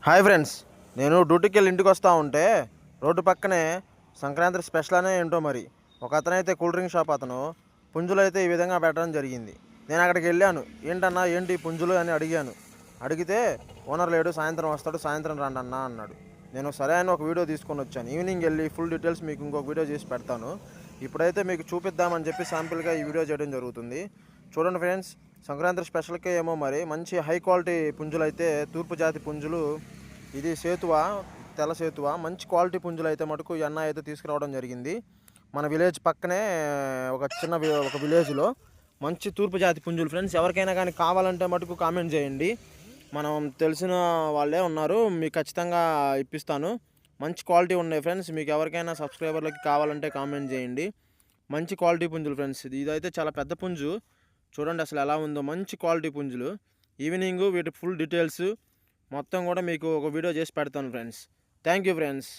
Hi friends, నేను డ్యూటీకి వెళ్ళి ఇంటికి వస్తూ ఉంటే రోడ్డు పక్కనే సంక్రాంతి స్పెషల్ అనే ఏంటో మరి ఒక అతనైతే కూల్ డ్రింక్ షాప్ అతను పుంజులు అయితే ఈ విధంగా పెట్టడం జరిగింది. నేను అక్కడికి వెళ్ళాను. ఏంటన్నా ఏంటి పుంజులు అని అడిగాను. అడిగితే ఓనర్ లేడు, సాయంత్రం వస్తాడు, సాయంత్రం రండి అన్నా అన్నాడు. నేను సరే అని ఒక వీడియో తీసుకొని వచ్చాను. ఈవినింగ్ వెళ్ళి ఫుల్ డీటెయిల్స్ మీకు ఇంకొక వీడియో చేసి పెడతాను. ఇప్పుడైతే మీకు చూపిద్దామని చెప్పి శాంపిల్గా ఈ వీడియో చేయడం జరుగుతుంది. చూడండి ఫ్రెండ్స్, సంక్రాంతి స్పెషల్కే ఏమో మరి మంచి హై క్వాలిటీ పుంజులు అయితే, తూర్పు జాతి పుంజులు. ఇది సేతువ, తెల్ల సేతువ. మంచి క్వాలిటీ పుంజులు అయితే మటుకు ఈ అన్న అయితే తీసుకురావడం జరిగింది. మన విలేజ్ పక్కనే ఒక విలేజ్లో మంచి తూర్పు జాతి పుంజులు ఫ్రెండ్స్. ఎవరికైనా కానీ కావాలంటే మటుకు కామెంట్ చేయండి. మనం తెలిసిన వాళ్ళే ఉన్నారు, మీకు ఖచ్చితంగా ఇప్పిస్తాను. మంచి క్వాలిటీ ఉన్నాయి ఫ్రెండ్స్. మీకు ఎవరికైనా సబ్స్క్రైబర్లకి కావాలంటే కామెంట్ చేయండి. మంచి క్వాలిటీ పుంజులు ఫ్రెండ్స్. ఇదైతే చాలా పెద్ద పుంజు. చూడండి అసలు ఎలా ఉందో, మంచి క్వాలిటీ పుంజులు. ఈవినింగ్ వీటి ఫుల్ డీటెయిల్స్ మొత్తం కూడా మీకు ఒక వీడియో చేసి పెడతాను ఫ్రెండ్స్. Thank you friends.